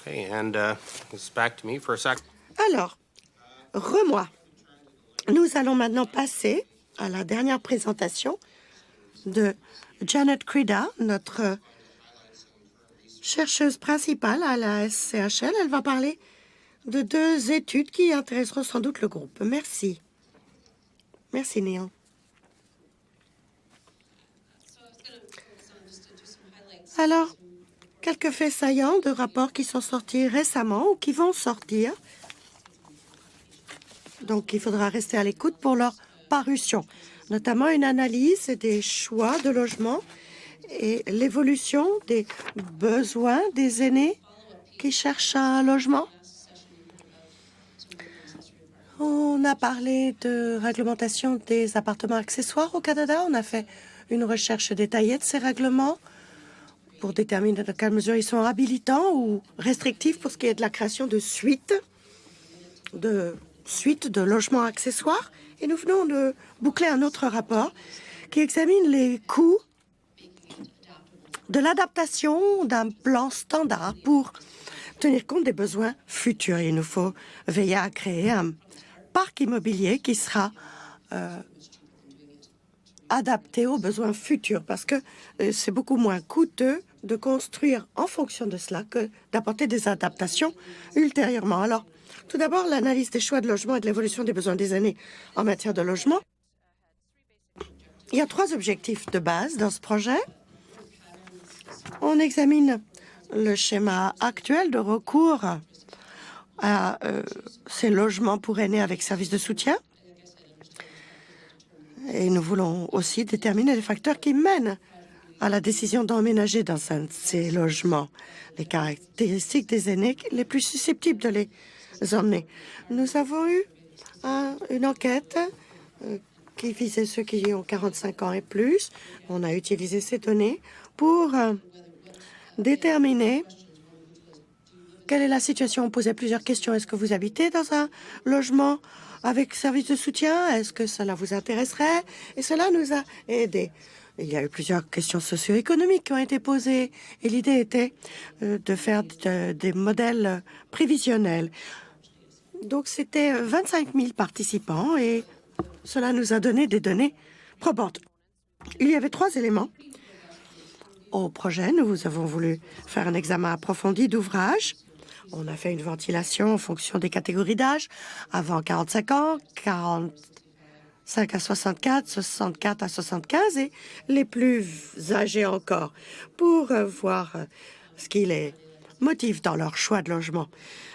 It's back to me for a sec. Alors, moi. Nous allons maintenant passer à la dernière présentation de Janet Crida, notre chercheuse principale à la SCHL. Elle va parler de 2 études qui intéresseront sans doute le groupe. Merci. Merci, Neil. Alors, quelques faits saillants de rapports qui sont sortis récemment ou qui vont sortir. Donc, il faudra rester à l'écoute pour leur parution, notamment une analyse des choix de logement et l'évolution des besoins des aînés qui cherchent un logement. On a parlé de réglementation des appartements accessoires au Canada. On a fait une recherche détaillée de ces règlements pour déterminer dans quelle mesure ils sont habilitants ou restrictifs pour ce qui est de la création de suites de logements accessoires. Et nous venons de boucler un autre rapport qui examine les coûts de l'adaptation d'un plan standard pour tenir compte des besoins futurs. Il nous faut veiller à créer un parc immobilier qui sera adapté aux besoins futurs parce que c'est beaucoup moins coûteux de construire en fonction de cela que d'apporter des adaptations ultérieurement. Alors, tout d'abord, l'analyse des choix de logement et de l'évolution des besoins des aînés en matière de logement. Il y a 3 objectifs de base dans ce projet. On examine le schéma actuel de recours à ces logements pour aînés avec services de soutien. Et nous voulons aussi déterminer les facteurs qui mènent à la décision d'emménager dans un de ces logements, les caractéristiques des aînés les plus susceptibles de les emmener. Nous avons eu une enquête qui visait ceux qui ont 45 ans et plus. On a utilisé ces données pour déterminer quelle est la situation. On posait plusieurs questions. Est-ce que vous habitez dans un logement avec service de soutien? Est-ce que cela vous intéresserait? Et cela nous a aidés. Il y a eu plusieurs questions socio-économiques qui ont été posées et l'idée était de faire des modèles prévisionnels. Donc, c'était 25 000 participants et cela nous a donné des données probantes. Il y avait 3 éléments au projet. Nous avons voulu faire un examen approfondi d'ouvrage. On a fait une ventilation en fonction des catégories d'âge, avant 45 ans, 45 à 64, 64 à 75 et les plus âgés encore, pour voir ce qui les motive dans leur choix de logement,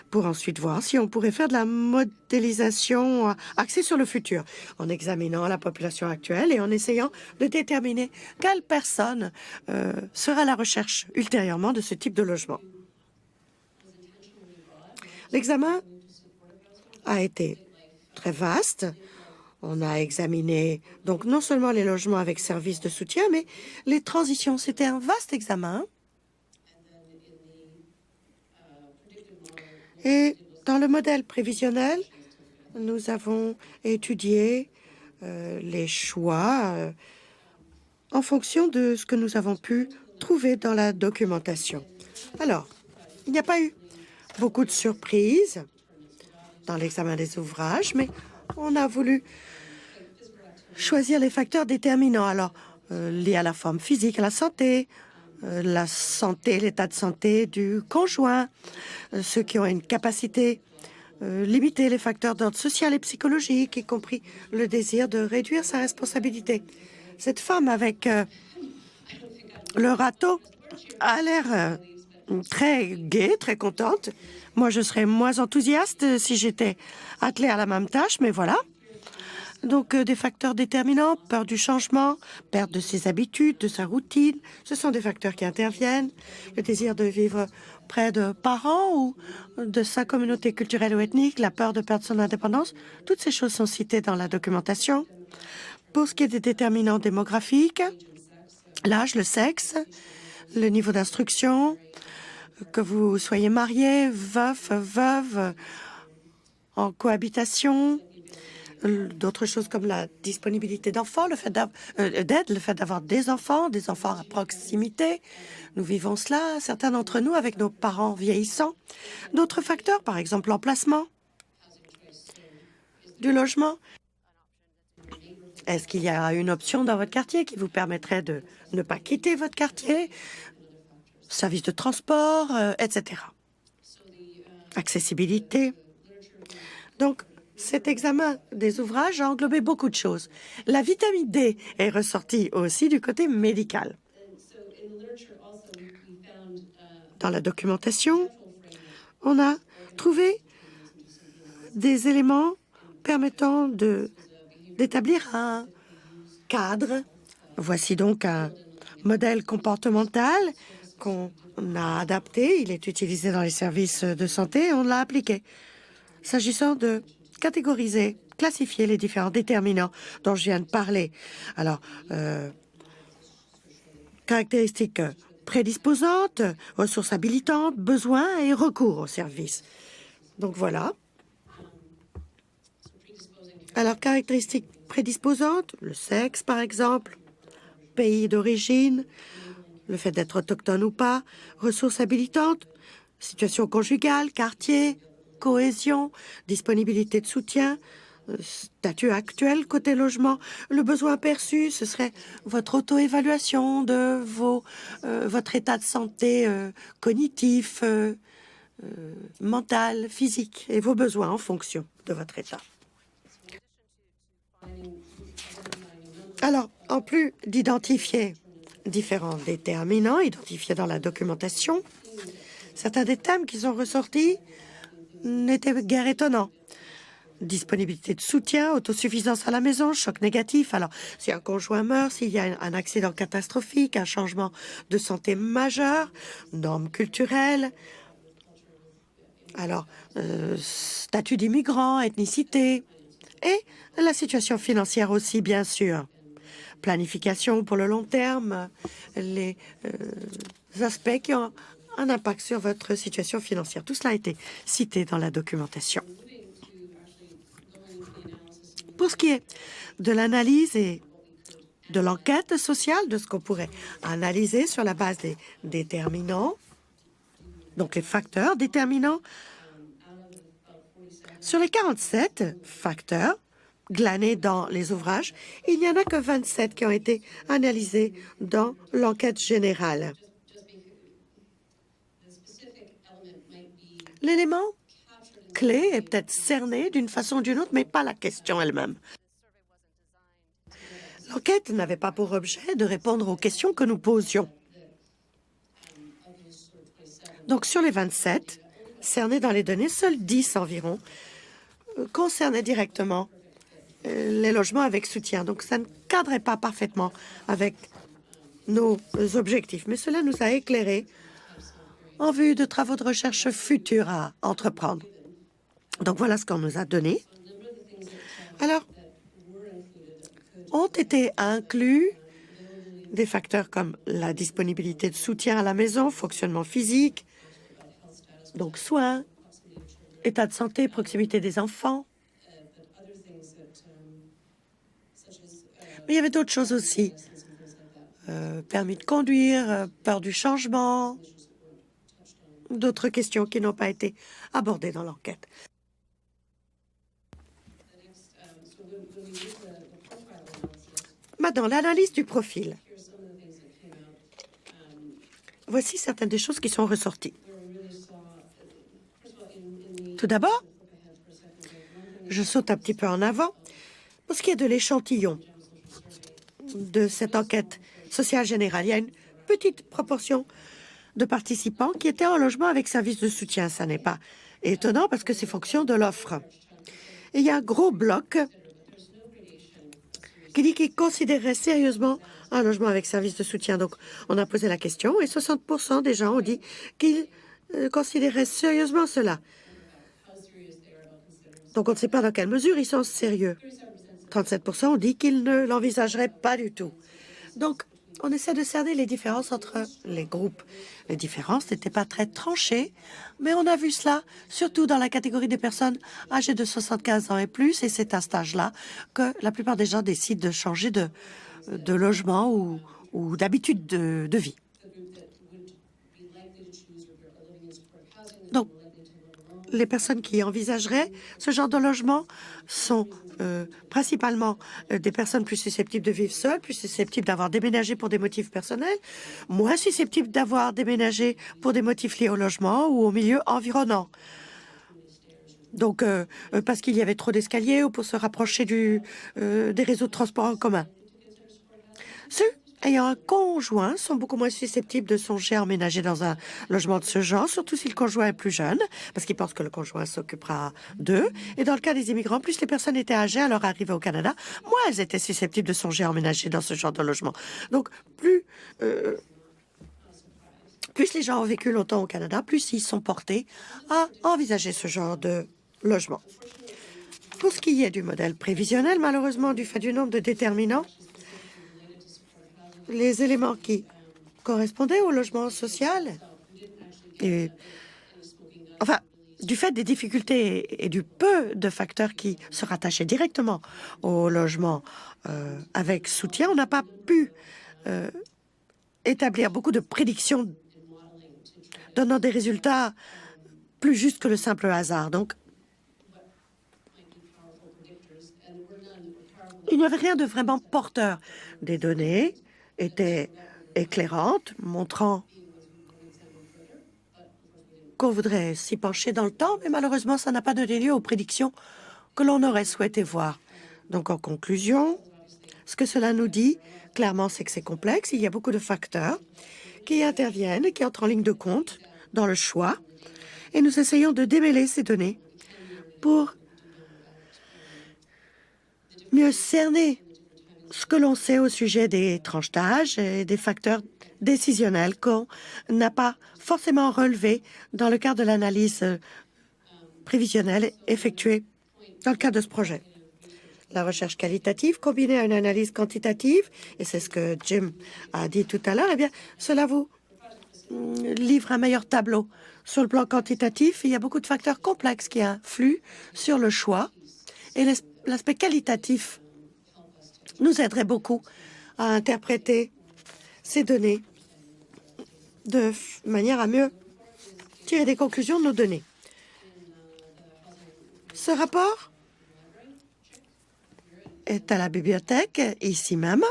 pour ensuite voir si on pourrait faire de la modélisation axée sur le futur, en examinant la population actuelle et en essayant de déterminer quelle personne sera à la recherche ultérieurement de ce type de logement. L'examen a été très vaste. On a examiné donc non seulement les logements avec services de soutien, mais les transitions. C'était un vaste examen. Et dans le modèle prévisionnel, nous avons étudié les choix en fonction de ce que nous avons pu trouver dans la documentation. Alors, il n'y a pas eu beaucoup de surprises dans l'examen des ouvrages, mais on a voulu choisir les facteurs déterminants, alors liés à la forme physique, à la santé, l'état de santé du conjoint, ceux qui ont une capacité limitée, les facteurs d'ordre social et psychologique, y compris le désir de réduire sa responsabilité. Cette femme avec le râteau a l'air très gaie, très contente. Moi, je serais moins enthousiaste si j'étais attelée à la même tâche, mais voilà. Donc, des facteurs déterminants, peur du changement, perte de ses habitudes, de sa routine, ce sont des facteurs qui interviennent. Le désir de vivre près de parents ou de sa communauté culturelle ou ethnique, la peur de perdre son indépendance, toutes ces choses sont citées dans la documentation. Pour ce qui est des déterminants démographiques, l'âge, le sexe, le niveau d'instruction, que vous soyez marié, veuf, veuve, en cohabitation, d'autres choses comme la disponibilité d'enfants, d'aide, le fait d'avoir des enfants à proximité. Nous vivons cela, certains d'entre nous, avec nos parents vieillissants. D'autres facteurs, par exemple l'emplacement du logement. Est-ce qu'il y a une option dans votre quartier qui vous permettrait de ne pas quitter votre quartier? Services de transport, etc. Accessibilité. Donc, cet examen des ouvrages a englobé beaucoup de choses. La vitamine D est ressortie aussi du côté médical. Dans la documentation, on a trouvé des éléments permettant d'établir un cadre. Voici donc un modèle comportemental qu'on a adapté. Il est utilisé dans les services de santé et on l'a appliqué. S'agissant de catégoriser, classifier les différents déterminants dont je viens de parler. Alors, caractéristiques prédisposantes, ressources habilitantes, besoins et recours aux services. Donc voilà. Alors, caractéristiques prédisposantes, le sexe par exemple, pays d'origine, le fait d'être autochtone ou pas, ressources habilitantes, situation conjugale, quartier, cohésion, disponibilité de soutien, statut actuel côté logement. Le besoin perçu, ce serait votre auto-évaluation de votre état de santé cognitif, mental, physique et vos besoins en fonction de votre état. Alors, en plus d'identifier différents déterminants identifiés dans la documentation, certains des thèmes qui sont ressortis n'étaient guère étonnants. Disponibilité de soutien, autosuffisance à la maison, choc négatif. Alors, si un conjoint meurt, s'il y a un accident catastrophique, un changement de santé majeur, normes culturelles. Alors, statut d'immigrant, ethnicité et la situation financière aussi, bien sûr. Planification pour le long terme, les aspects qui ont un impact sur votre situation financière. Tout cela a été cité dans la documentation. Pour ce qui est de l'analyse et de l'enquête sociale, de ce qu'on pourrait analyser sur la base des déterminants, donc les facteurs déterminants, sur les 47 facteurs glanés dans les ouvrages, il n'y en a que 27 qui ont été analysés dans l'enquête générale. L'élément clé est peut-être cerné d'une façon ou d'une autre, mais pas la question elle-même. L'enquête n'avait pas pour objet de répondre aux questions que nous posions. Donc, sur les 27 cernés dans les données, seuls 10 environ concernaient directement les logements avec soutien. Donc, ça ne cadrait pas parfaitement avec nos objectifs. Mais cela nous a éclairés en vue de travaux de recherche futurs à entreprendre. Donc, voilà ce qu'on nous a donné. Alors, ont été inclus des facteurs comme la disponibilité de soutien à la maison, fonctionnement physique, donc soins, état de santé, proximité des enfants. Mais il y avait d'autres choses aussi. Permis de conduire, peur du changement, d'autres questions qui n'ont pas été abordées dans l'enquête. Maintenant, l'analyse du profil. Voici certaines des choses qui sont ressorties. Tout d'abord, je saute un petit peu en avant. Pour ce qui est de l'échantillon de cette enquête sociale générale, il y a une petite proportion de participants qui étaient en logement avec service de soutien. Ça n'est pas étonnant parce que c'est fonction de l'offre. Et il y a un gros bloc qui dit qu'il considérerait sérieusement un logement avec service de soutien. Donc, on a posé la question et 60% des gens ont dit qu'ils considéraient sérieusement cela. Donc, on ne sait pas dans quelle mesure ils sont sérieux. 37% ont dit qu'ils ne l'envisageraient pas du tout. Donc, on essaie de cerner les différences entre les groupes. Les différences n'étaient pas très tranchées, mais on a vu cela surtout dans la catégorie des personnes âgées de 75 ans et plus, et c'est à cet âge-là que la plupart des gens décident de changer de logement ou d'habitude de vie. Donc, les personnes qui envisageraient ce genre de logement sont principalement des personnes plus susceptibles de vivre seules, plus susceptibles d'avoir déménagé pour des motifs personnels, moins susceptibles d'avoir déménagé pour des motifs liés au logement ou au milieu environnant. Donc, parce qu'il y avait trop d'escaliers ou pour se rapprocher des réseaux de transport en commun. Ceux ayant un conjoint sont beaucoup moins susceptibles de songer à emménager dans un logement de ce genre, surtout si le conjoint est plus jeune, parce qu'ils pensent que le conjoint s'occupera d'eux. Et dans le cas des immigrants, plus les personnes étaient âgées à leur arrivée au Canada, moins elles étaient susceptibles de songer à emménager dans ce genre de logement. Donc, plus les gens ont vécu longtemps au Canada, plus ils sont portés à envisager ce genre de logement. Pour ce qui est du modèle prévisionnel, malheureusement, du fait du nombre de déterminants, les éléments qui correspondaient au logement social, enfin, du fait des difficultés et du peu de facteurs qui se rattachaient directement au logement avec soutien, on n'a pas pu établir beaucoup de prédictions donnant des résultats plus justes que le simple hasard. Donc, il n'y avait rien de vraiment porteur. Des données étaient éclairantes, montrant qu'on voudrait s'y pencher dans le temps, mais malheureusement, ça n'a pas donné lieu aux prédictions que l'on aurait souhaité voir. Donc, en conclusion, ce que cela nous dit, clairement, c'est que c'est complexe. Il y a beaucoup de facteurs qui interviennent et qui entrent en ligne de compte dans le choix. Et nous essayons de démêler ces données pour mieux cerner ce que l'on sait au sujet des tranches d'âge et des facteurs décisionnels qu'on n'a pas forcément relevés dans le cadre de l'analyse prévisionnelle effectuée dans le cadre de ce projet. La recherche qualitative combinée à une analyse quantitative, et c'est ce que Jim a dit tout à l'heure, eh bien, cela vous livre un meilleur tableau. Sur le plan quantitatif, il y a beaucoup de facteurs complexes qui influent sur le choix, et l'aspect qualitatif nous aiderait beaucoup à interpréter ces données de manière à mieux tirer des conclusions de nos données. Ce rapport est à la bibliothèque, ici même,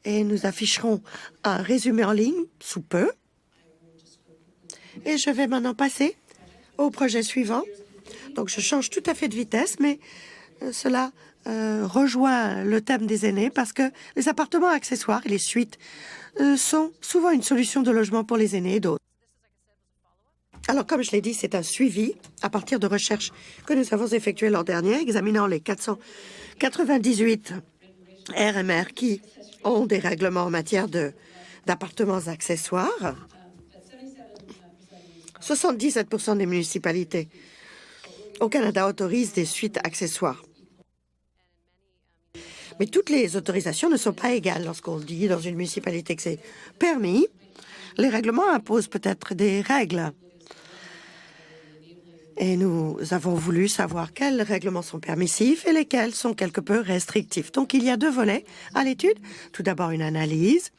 et nous afficherons un résumé en ligne sous peu. Et je vais maintenant passer au projet suivant. Donc, je change tout à fait de vitesse, mais cela rejoint le thème des aînés parce que les appartements accessoires et les suites sont souvent une solution de logement pour les aînés et d'autres. Alors, comme je l'ai dit, c'est un suivi à partir de recherches que nous avons effectuées l'an dernier, examinant les 498 RMR qui ont des règlements en matière d'appartements accessoires. 77% des municipalités au Canada autorisent des suites accessoires. Mais toutes les autorisations ne sont pas égales. Lorsqu'on dit dans une municipalité que c'est permis, les règlements imposent peut-être des règles. Et nous avons voulu savoir quels règlements sont permissifs et lesquels sont quelque peu restrictifs. Donc, il y a deux volets à l'étude. Tout d'abord, une analyse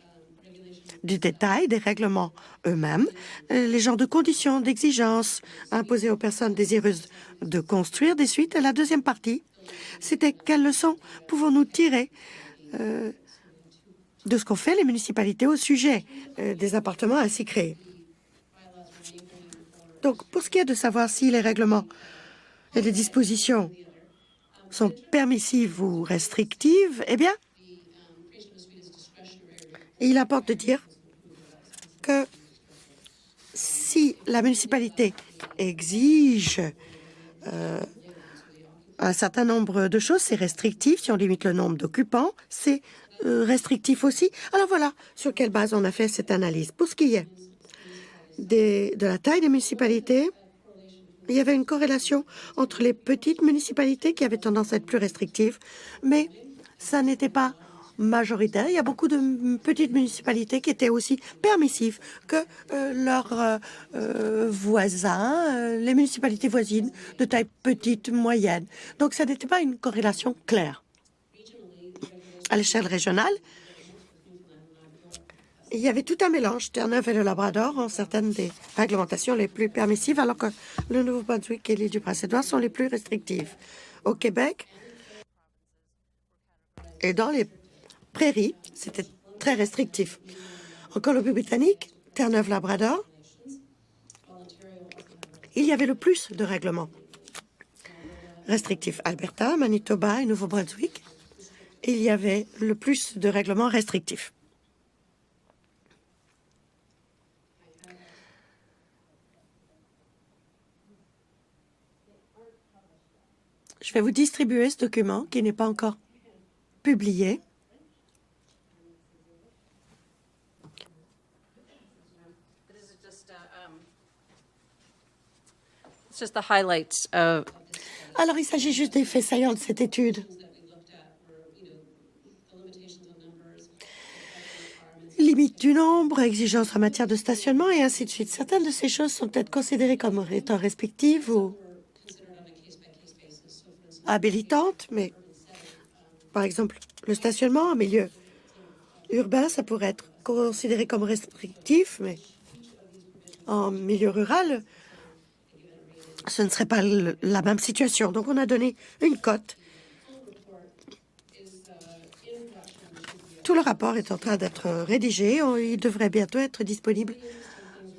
du détail des règlements eux-mêmes, les genres de conditions, d'exigences imposées aux personnes désireuses de construire des suites. Et la deuxième partie, c'était quelles leçons pouvons-nous tirer de ce qu'ont fait les municipalités au sujet des appartements ainsi créés. Donc, pour ce qui est de savoir si les règlements et les dispositions sont permissives ou restrictives, eh bien, il importe de dire que si la municipalité exige un certain nombre de choses, c'est restrictif. Si on limite le nombre d'occupants, c'est restrictif aussi. Alors voilà sur quelle base on a fait cette analyse. Pour ce qui est de la taille des municipalités, il y avait une corrélation entre les petites municipalités qui avaient tendance à être plus restrictives, mais ça n'était pas majoritaire. Il y a beaucoup de petites municipalités qui étaient aussi permissives que leurs voisins, les municipalités voisines de taille petite, moyenne. Donc, ça n'était pas une corrélation claire. À l'échelle régionale, il y avait tout un mélange, Terre-Neuve et le Labrador, en certaines des réglementations les plus permissives, alors que le Nouveau-Brunswick et l'île du Prince-Édouard sont les plus restrictives. Au Québec et dans les prairies, c'était très restrictif. En Colombie-Britannique, Terre-Neuve-Labrador, il y avait le plus de règlements restrictifs. Alberta, Manitoba et Nouveau-Brunswick, il y avait le plus de règlements restrictifs. Je vais vous distribuer ce document qui n'est pas encore publié. Alors, il s'agit juste des faits saillants de cette étude. Limite du nombre, exigences en matière de stationnement et ainsi de suite. Certaines de ces choses sont peut-être considérées comme étant respectives ou habilitantes, mais par exemple, le stationnement en milieu urbain, ça pourrait être considéré comme restrictif, mais en milieu rural, ce ne serait pas la même situation. Donc, on a donné une cote. Tout le rapport est en train d'être rédigé. Il devrait bientôt être disponible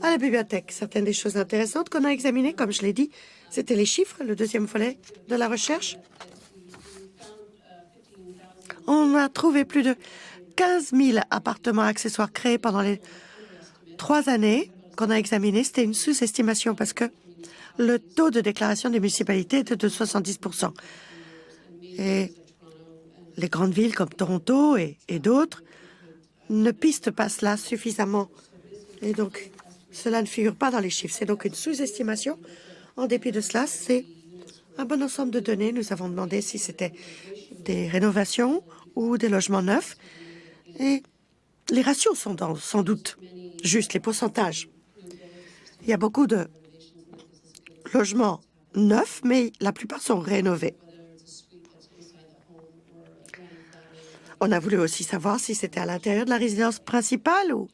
à la bibliothèque. Certaines des choses intéressantes qu'on a examinées, comme je l'ai dit, c'était les chiffres, le deuxième volet de la recherche. On a trouvé plus de 15 000 appartements accessoires créés pendant les 3 années qu'on a examinées. C'était une sous-estimation parce que le taux de déclaration des municipalités était de 70 %. Et les grandes villes comme Toronto et d'autres ne pistent pas cela suffisamment. Et donc, cela ne figure pas dans les chiffres. C'est donc une sous-estimation. En dépit de cela, c'est un bon ensemble de données. Nous avons demandé si c'était des rénovations ou des logements neufs. Et les ratios sont sans doute juste, les pourcentages. Il y a beaucoup de logements neufs, mais la plupart sont rénovés. On a voulu aussi savoir si c'était à l'intérieur de la résidence principale ou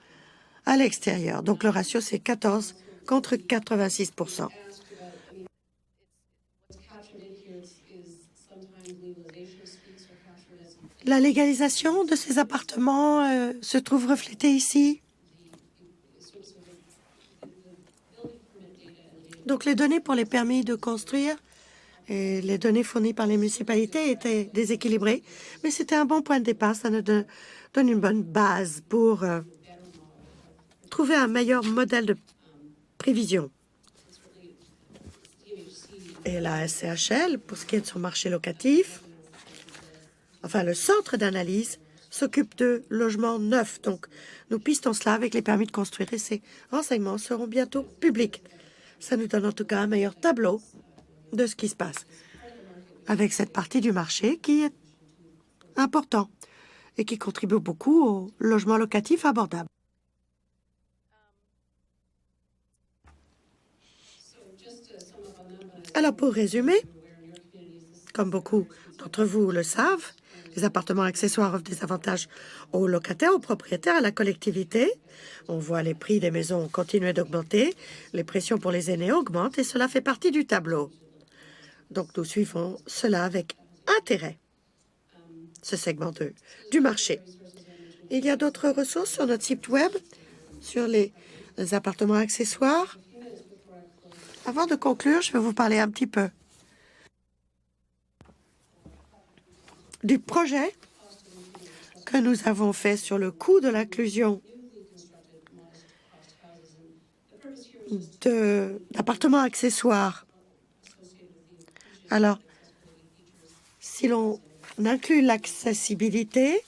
à l'extérieur. Donc, le ratio, c'est 14 contre 86 %. La légalisation de ces appartements se trouve reflétée ici. Donc, les données pour les permis de construire et les données fournies par les municipalités étaient déséquilibrées, mais c'était un bon point de départ. Ça nous donne une bonne base pour trouver un meilleur modèle de prévision. Et la SCHL, pour ce qui est de son marché locatif, enfin, le centre d'analyse s'occupe de logements neufs. Donc, nous pistons cela avec les permis de construire et ces renseignements seront bientôt publics. Ça nous donne en tout cas un meilleur tableau de ce qui se passe avec cette partie du marché qui est important et qui contribue beaucoup au logement locatif abordable. Alors, pour résumer, comme beaucoup d'entre vous le savent, les appartements accessoires offrent des avantages aux locataires, aux propriétaires, à la collectivité. On voit les prix des maisons continuer d'augmenter, les pressions pour les aînés augmentent et cela fait partie du tableau. Donc, nous suivons cela avec intérêt, ce segment du marché. Il y a d'autres ressources sur notre site web, sur les appartements accessoires. Avant de conclure, je vais vous parler un petit peu du projet que nous avons fait sur le coût de l'inclusion d'appartements accessoires. Alors, si l'on inclut l'accessibilité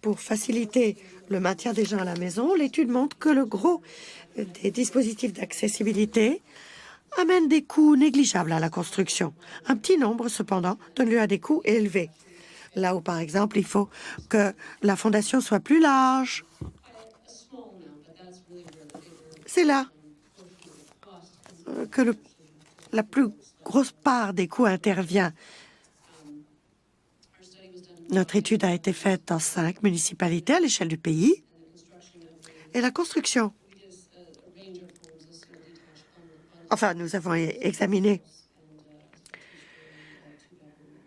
pour faciliter le maintien des gens à la maison, l'étude montre que le gros des dispositifs d'accessibilité amène des coûts négligeables à la construction. Un petit nombre, cependant, donne lieu à des coûts élevés. Là où, par exemple, il faut que la fondation soit plus large. C'est là que la plus grosse part des coûts intervient. Notre étude a été faite dans 5 municipalités à l'échelle du pays. Et la construction, enfin, nous avons examiné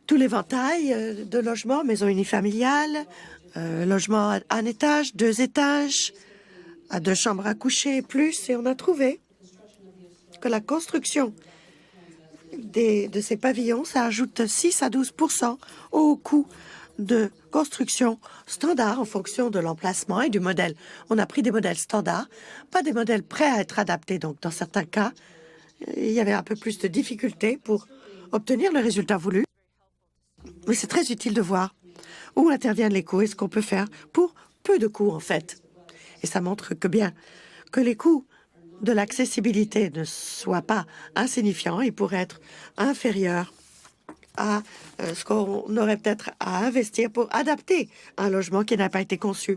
tout l'éventail de logements, maisons unifamiliales, logements à 1 étage, 2 étages, à 2 chambres à coucher et plus, et on a trouvé que la construction de ces pavillons, ça ajoute 6 à 12 au coût de construction standard en fonction de l'emplacement et du modèle. On a pris des modèles standards, pas des modèles prêts à être adaptés. Donc, dans certains cas, il y avait un peu plus de difficultés pour obtenir le résultat voulu. Mais c'est très utile de voir où interviennent les coûts et ce qu'on peut faire pour peu de coûts, en fait. Et ça montre que bien que les coûts de l'accessibilité ne soient pas insignifiants, ils pourraient être inférieurs à ce qu'on aurait peut-être à investir pour adapter un logement qui n'a pas été conçu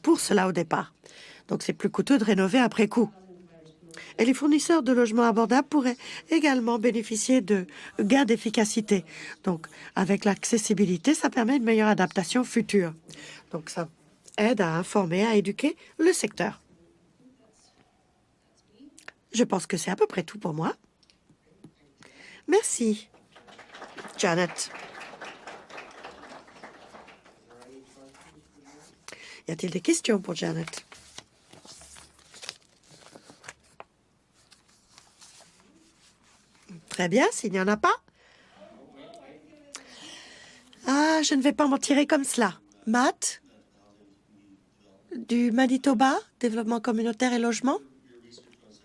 pour cela au départ. Donc, c'est plus coûteux de rénover après coup. Et les fournisseurs de logements abordables pourraient également bénéficier de gains d'efficacité. Donc, avec l'accessibilité, ça permet une meilleure adaptation future. Donc, ça aide à informer, à éduquer le secteur. Je pense que c'est à peu près tout pour moi. Merci, Janet. Y a-t-il des questions pour Janet? Très bien, s'il n'y en a pas. Ah, je ne vais pas m'en tirer comme cela. Matt, du Manitoba, développement communautaire et logement.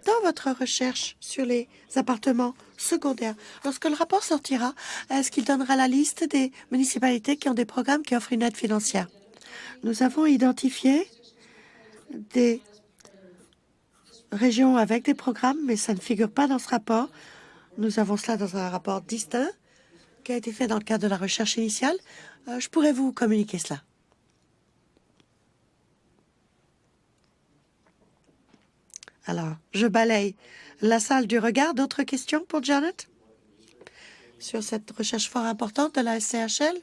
Dans votre recherche sur les appartements secondaires, lorsque le rapport sortira, est-ce qu'il donnera la liste des municipalités qui ont des programmes qui offrent une aide financière? Nous avons identifié des régions avec des programmes, mais ça ne figure pas dans ce rapport. Nous avons cela dans un rapport distinct qui a été fait dans le cadre de la recherche initiale. Je pourrais vous communiquer cela. Alors, je balaye la salle du regard. D'autres questions pour Janet sur cette recherche fort importante de la SCHL?